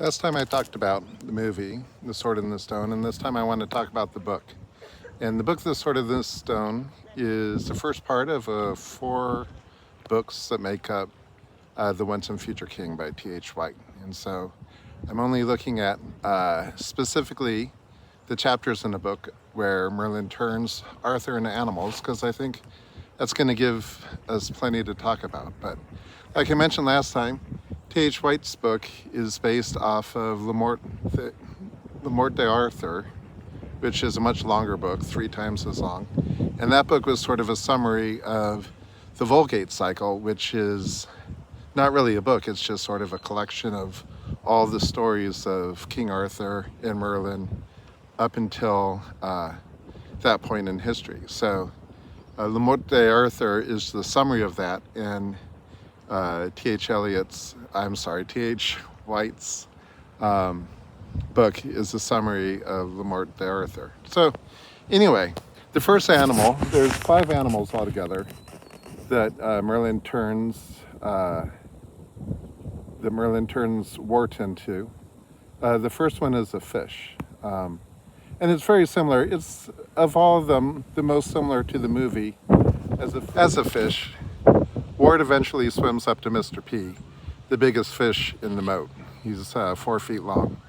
Last time I talked about the movie, The Sword in the Stone, and this time I want to talk about the book. And the book, The Sword in the Stone, is the first part of four books that make up The Once and Future King by T.H. White. And so I'm only looking at specifically the chapters in the book where Merlyn turns Arthur into animals, because I think that's going to give us plenty to talk about. But like I mentioned last time, T.H. White's book is based off of Le Mort d'Arthur, which is a much longer book, 3 times as long. And that book was sort of a summary of the Vulgate cycle, which is not really a book, it's just sort of a collection of all the stories of King Arthur and Merlin up until that point in history. So Le Mort d'Arthur is the summary of that, and T.H. White's book is a summary of Le Mort d'Arthur. So anyway, the first animal, there's 5 animals altogether that Merlyn turns Wart into. The first one is a fish. And it's very similar. It's, of all of them, the most similar to the movie as a fish. Wart eventually swims up to Mr. P, the biggest fish in the moat. He's 4 feet long.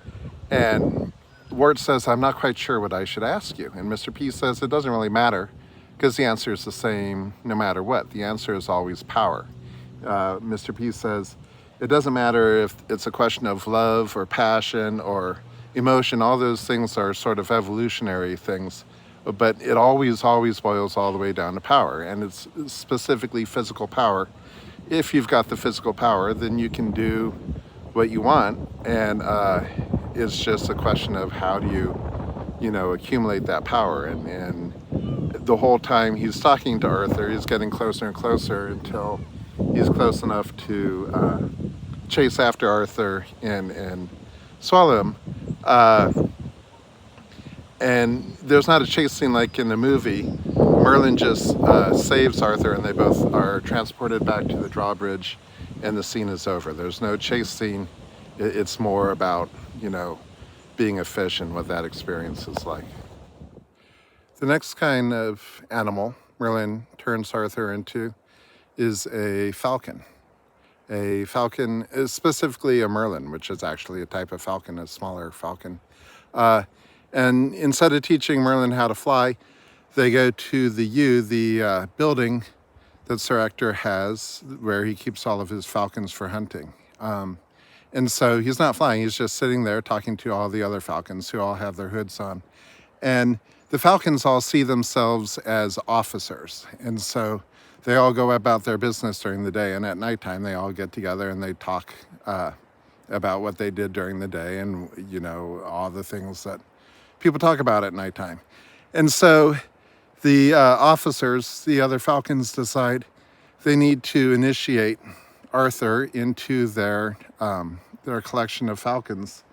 And Wart says, "I'm not quite sure what I should ask you." And Mr. P says, "It doesn't really matter, because the answer is the same no matter what. The answer is always power." Mr. P says, "It doesn't matter if it's a question of love or passion or emotion. All those things are sort of evolutionary things. But it always boils all the way down to power, and it's specifically physical power. If you've got the physical power, then you can do what you want, and it's just a question of how do you accumulate that power." And the whole time he's talking to Arthur, he's getting closer and closer until he's close enough to chase after Arthur and swallow him. And there's not a chase scene like in the movie. Merlyn just saves Arthur, and they both are transported back to the drawbridge, and the scene is over. There's no chase scene. It's more about, being a fish and what that experience is like. The next kind of animal Merlyn turns Arthur into is a falcon. A falcon is specifically a Merlyn, which is actually a type of falcon, a smaller falcon. And instead of teaching Merlyn how to fly, they go to the building that Sir Ector has, where he keeps all of his falcons for hunting. And so he's not flying, he's just sitting there talking to all the other falcons who all have their hoods on. And the falcons all see themselves as officers. And so they all go about their business during the day, and at nighttime they all get together and they talk about what they did during the day, and all the things that people talk about at nighttime. And so the officers, the other falcons, decide they need to initiate Arthur into their collection of falcons.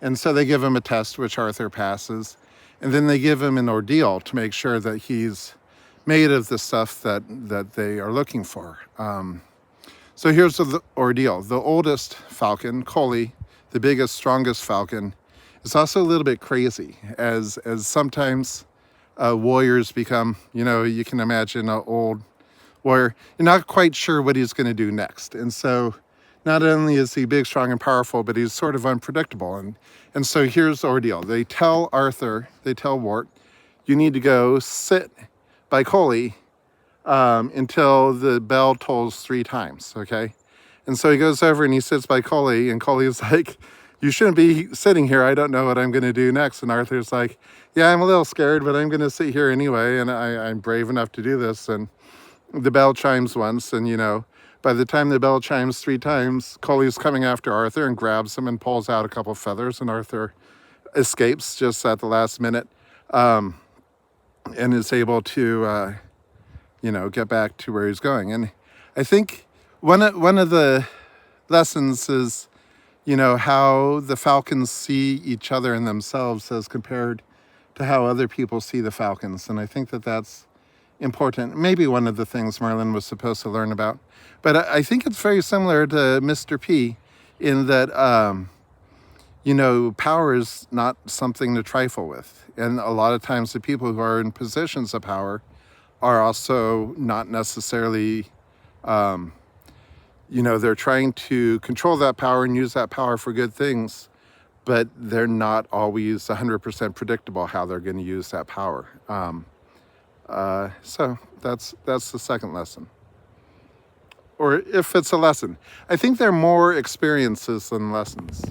And so they give him a test, which Arthur passes, and then they give him an ordeal to make sure that he's made of the stuff that they are looking for. So here's the ordeal. The oldest falcon, Coley, the biggest, strongest falcon, is also a little bit crazy, as sometimes warriors become, you can imagine an old warrior, you're not quite sure what he's going to do next. And so not only is he big, strong, and powerful, but he's sort of unpredictable. And so here's the ordeal. They tell Wart, you need to go sit by Coley until the bell tolls 3 times, okay? And so he goes over and he sits by Coley, and Coley's like, "You shouldn't be sitting here. I don't know what I'm going to do next." And Arthur's like, "Yeah, I'm a little scared, but I'm going to sit here anyway, and I'm brave enough to do this." And the bell chimes once, and by the time the bell chimes 3 times, Coley's coming after Arthur and grabs him and pulls out a couple feathers, and Arthur escapes just at the last minute, and is able to get back to where he's going. And I think one of the lessons is how the falcons see each other and themselves as compared to how other people see the falcons. And I think that that's important. Maybe one of the things Merlyn was supposed to learn about. But I think it's very similar to Mr. P in that power is not something to trifle with. And a lot of times the people who are in positions of power are also not necessarily, they're trying to control that power and use that power for good things, but they're not always 100% predictable how they're going to use that power. So that's the second lesson. Or if it's a lesson. I think they're more experiences than lessons.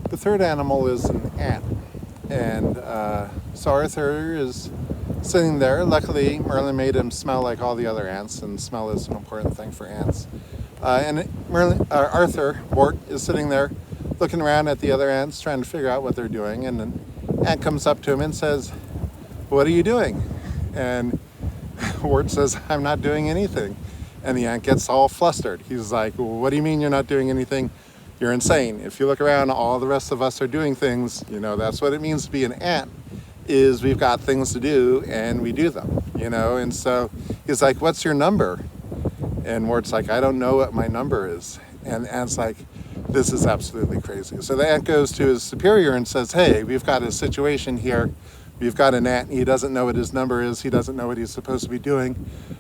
The third animal is an ant. And so Arthur is sitting there. Luckily, Merlyn made him smell like all the other ants, and smell is an important thing for ants. And Arthur, Wart, is sitting there looking around at the other ants, trying to figure out what they're doing. And an ant comes up to him and says, "What are you doing?" And Wart says, "I'm not doing anything." And the ant gets all flustered. He's like, "Well, what do you mean you're not doing anything? You're insane. If you look around, all the rest of us are doing things. That's what it means to be an ant, is we've got things to do and we do them, And so he's like, "What's your number?" And Wart's like, "I don't know what my number is." And the ant's like, "This is absolutely crazy." So the ant goes to his superior and says, "Hey, we've got a situation here. We've got an ant. He doesn't know what his number is. He doesn't know what he's supposed to be doing.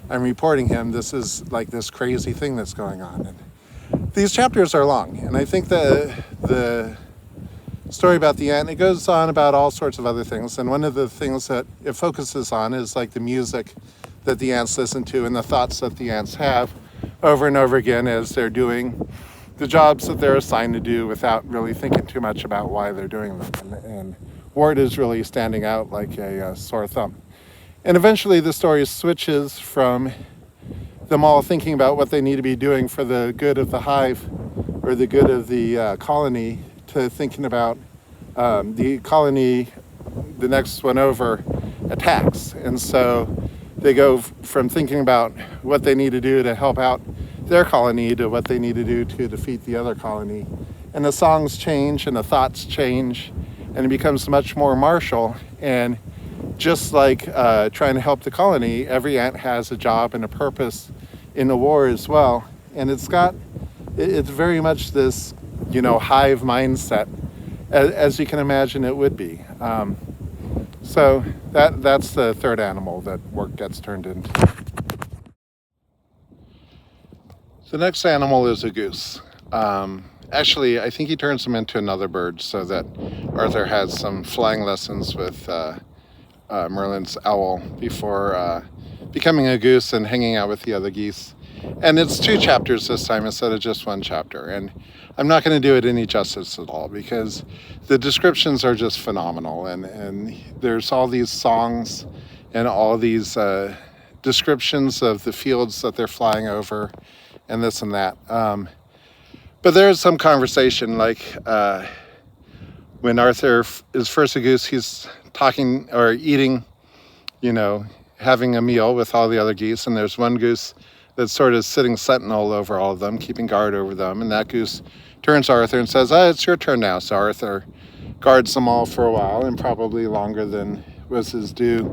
I'm reporting him. This is like this crazy thing that's going on." And these chapters are long. And I think the story about the ant, it goes on about all sorts of other things. And one of the things that it focuses on is like the music that the ants listen to and the thoughts that the ants have over and over again as they're doing the jobs that they're assigned to do without really thinking too much about why they're doing them. And Wart is really standing out like a sore thumb. And eventually the story switches from them all thinking about what they need to be doing for the good of the hive or the good of the colony to thinking about the colony, the next one over, attacks. And so they go from thinking about what they need to do to help out their colony to what they need to do to defeat the other colony. And the songs change and the thoughts change, and it becomes much more martial. And just like trying to help the colony, every ant has a job and a purpose in the war as well. And it's very much this, hive mindset, as you can imagine it would be. So that's the third animal that Wart gets turned into. The next animal is a goose. Actually, I think he turns him into another bird so that Arthur has some flying lessons with Merlyn's owl before becoming a goose and hanging out with the other geese. And it's 2 chapters this time instead of just 1 chapter. And I'm not going to do it any justice at all because the descriptions are just phenomenal. And there's all these songs and all these descriptions of the fields that they're flying over and this and that. But there's some conversation, like when Arthur is first a goose, he's talking or eating, having a meal with all the other geese. And there's one goose that's sort of sitting sentinel over all of them, keeping guard over them. And that goose turns to Arthur and says, "It's your turn now." So Arthur guards them all for a while, and probably longer than was his due.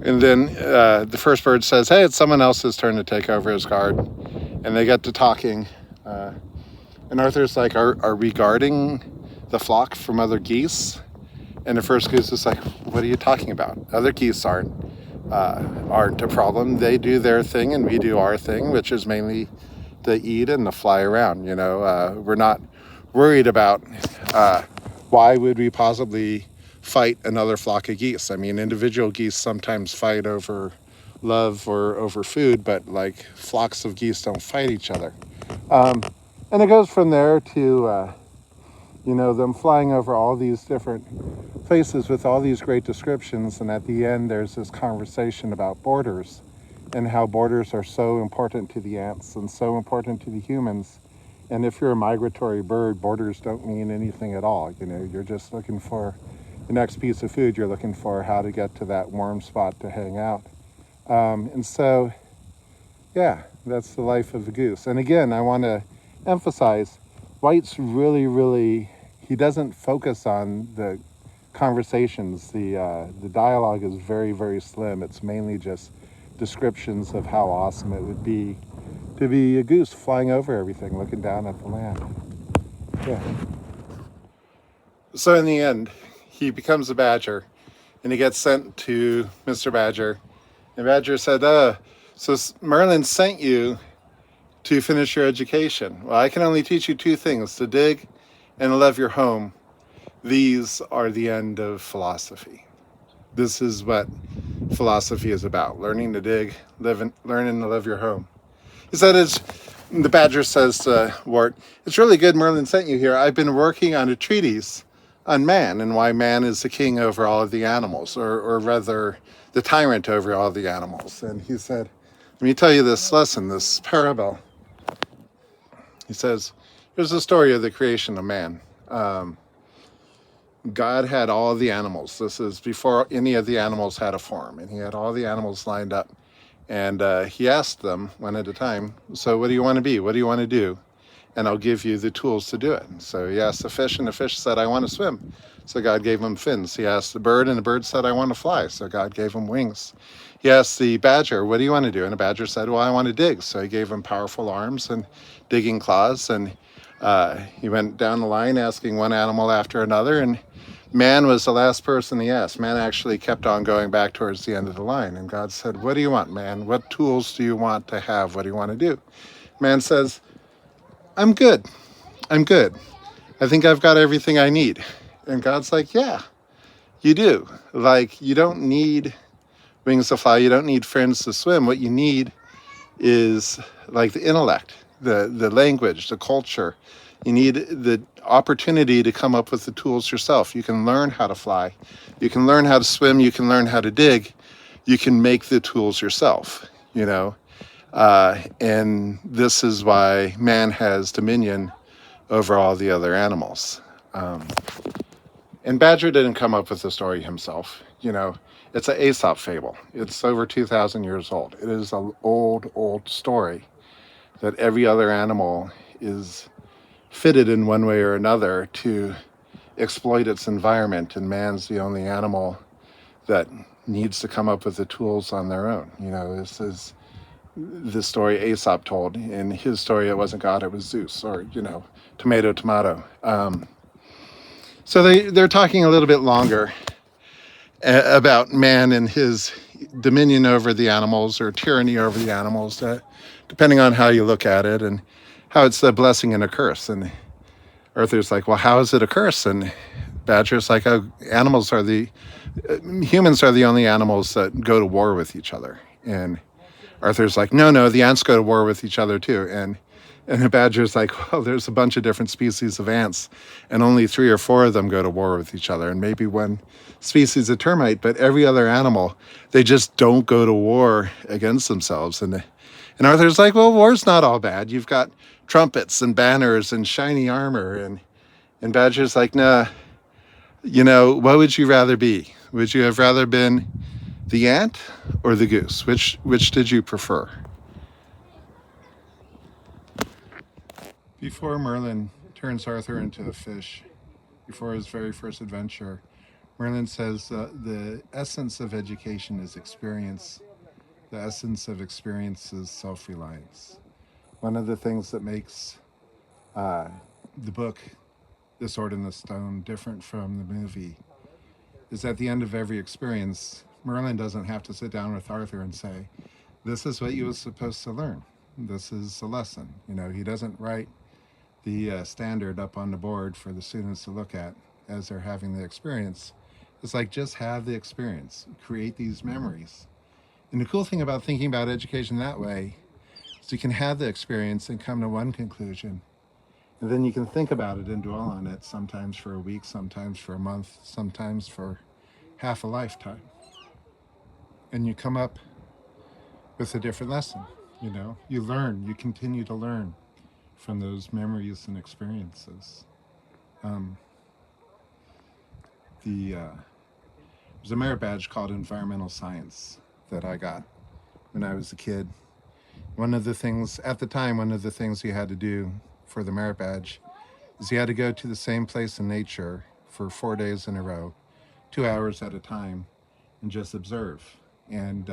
And then the first bird says, "Hey, it's someone else's turn to take over as guard." And they get to talking. And Arthur's like, are we guarding the flock from other geese? And the first goose is like, "What are you talking about? Other geese aren't a problem. They do their thing and we do our thing, which is mainly to eat and to fly around. We're not worried about why would we possibly fight another flock of geese. I mean, individual geese sometimes fight over love or over food, but like flocks of geese don't fight each other." And it goes from there to, them flying over all these different places with all these great descriptions. And at the end, there's this conversation about borders and how borders are so important to the ants and so important to the humans. And if you're a migratory bird, borders don't mean anything at all. You're just looking for the next piece of food. You're looking for how to get to that warm spot to hang out. And so, yeah, that's the life of a goose. And again, I want to emphasize, White's really, he doesn't focus on the conversations. The dialogue is very slim. It's mainly just descriptions of how awesome it would be to be a goose flying over everything, looking down at the land. Yeah. So in the end, he becomes a badger, and he gets sent to Mr. Badger. And Badger said, so Merlin sent you to finish your education. Well, I can only teach you two things, to dig and to love your home. These are the end of philosophy. This is what philosophy is about, learning to dig, learning to love your home. He said, the Badger says to Wart, it's really good Merlin sent you here. I've been working on a treatise on man and why man is the king over all of the animals, or rather the tyrant over all the animals. And he said, let me tell you this lesson, this parable. He says, here's the story of the creation of man. God had all of the animals. This is before any of the animals had a form, and he had all the animals lined up. And he asked them one at a time, so what do you want to be? What do you want to do? And I'll give you the tools to do it. So he asked the fish, and the fish said, I want to swim. So God gave him fins. He asked the bird, and the bird said, I want to fly. So God gave him wings. He asked the badger, what do you want to do? And the badger said, well, I want to dig. So he gave him powerful arms and digging claws. And he went down the line asking one animal after another. And man was the last person he asked. Man actually kept on going back towards the end of the line. And God said, what do you want, man? What tools do you want to have? What do you want to do? Man says, I'm good. I'm good. I think I've got everything I need. And God's like, yeah, you do. Like, you don't need wings to fly. You don't need fins to swim. What you need is like the intellect, the language, the culture. You need the opportunity to come up with the tools yourself. You can learn how to fly. You can learn how to swim. You can learn how to dig. You can make the tools yourself, you know. And this is why man has dominion over all the other animals. And Badger didn't come up with the story himself. You know, it's an Aesop fable. It's over 2,000 years old. It is an old story that every other animal is fitted in one way or another to exploit its environment, and man's the only animal that needs to come up with the tools on their own. You know, this is the story Aesop told. In his story, it wasn't God, it was Zeus, or, you know, tomato, tomato. So they're talking a little bit longer about man and his dominion over the animals, or tyranny over the animals, depending on how you look at it, and how it's a blessing and a curse. And Arthur's like, well, how is it a curse? And Badger's like, oh, humans are the only animals that go to war with each other. And Arthur's like, no, the ants go to war with each other too. And the Badger's like, well, there's a bunch of different species of ants, and only 3 or 4 of them go to war with each other, and maybe one species of termite, but every other animal, they just don't go to war against themselves. And Arthur's like, well, war's not all bad. You've got trumpets and banners and shiny armor. And Badger's like, nah, you know, what would you rather be? Would you have rather been the ant or the goose? Which did you prefer? Before Merlin turns Arthur into a fish, before his very first adventure, Merlin says the essence of education is experience. The essence of experience is self-reliance. One of the things that makes the book, The Sword in the Stone, different from the movie is at the end of every experience, Merlin doesn't have to sit down with Arthur and say, this is what you were supposed to learn. This is a lesson. You know, he doesn't write the standard up on the board for the students to look at as they're having the experience. It's like, just have the experience, create these memories. And the cool thing about thinking about education that way is you can have the experience and come to one conclusion, and then you can think about it and dwell on it, sometimes for a week, sometimes for a month, sometimes for half a lifetime. And you come up with a different lesson. You know, you learn, you continue to learn from those memories and experiences. There's a merit badge called environmental science that I got when I was a kid. One of the things you had to do for the merit badge is you had to go to the same place in nature for 4 days in a row, 2 hours at a time, and just observe. And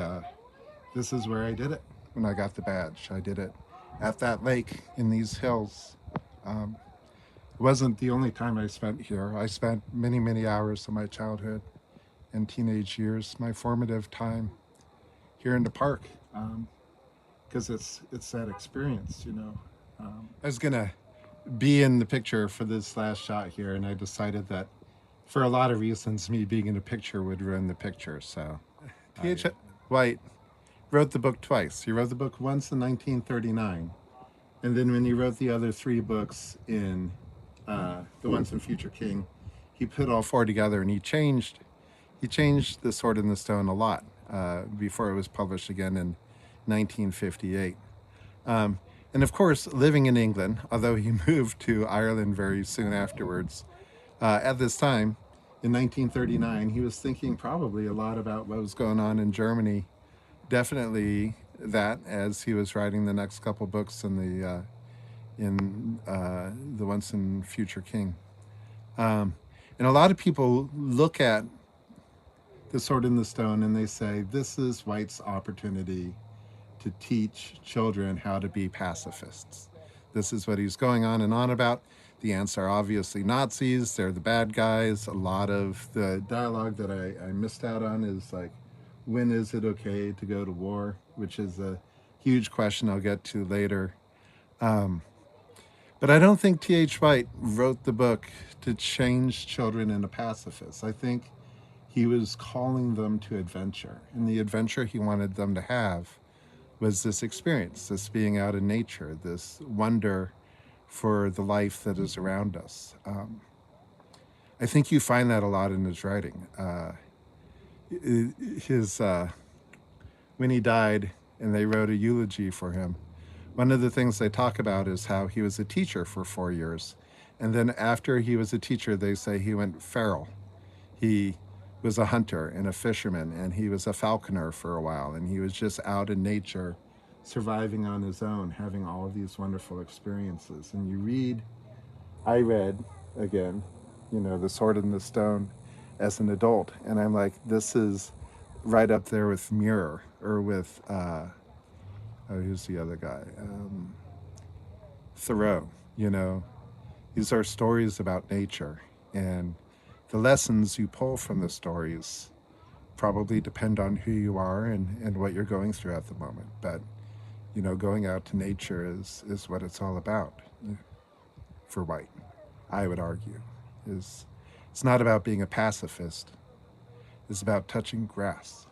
this is where I did it when I got the badge. I did it at that lake in these hills. It wasn't the only time I spent here. I spent many, many hours of my childhood and teenage years, my formative time here in the park, because it's that experience, you know. I was gonna be in the picture for this last shot here, and I decided that for a lot of reasons, me being in the picture would ruin the picture. So, T.H. White wrote the book twice. He wrote the book once in 1939, and then when he wrote the other three books in The Once and Future King, he put all four together, and he changed The Sword in the Stone a lot before it was published again in 1958. And of course, living in England, although he moved to Ireland very soon afterwards, at this time, in 1939, he was thinking probably a lot about what was going on in Germany. Definitely that, as he was writing the next couple books in The Once and Future King. And a lot of people look at The Sword in the Stone and they say, this is White's opportunity to teach children how to be pacifists. This is what he's going on and on about. The ants are obviously Nazis. They're the bad guys. A lot of the dialogue that I missed out on is like, when is it okay to go to war? Which is a huge question I'll get to later. But I don't think T.H. White wrote the book to change children into pacifists. I think he was calling them to adventure. And the adventure he wanted them to have was this experience, this being out in nature, this wonder for the life that is around us. I think you find that a lot in his writing. When he died and they wrote a eulogy for him, one of the things they talk about is how he was a teacher for 4 years. And then after he was a teacher, they say he went feral. He was a hunter and a fisherman, and he was a falconer for a while, and he was just out in nature, surviving on his own, having all of these wonderful experiences. And I read, again, The Sword in the Stone as an adult, and I'm like, this is right up there with Muir, or with, who's the other guy? Thoreau, These are stories about nature, and the lessons you pull from the stories probably depend on who you are and what you're going through at the moment. But, going out to nature is what it's all about for White, I would argue. It's not about being a pacifist. It's about touching grass.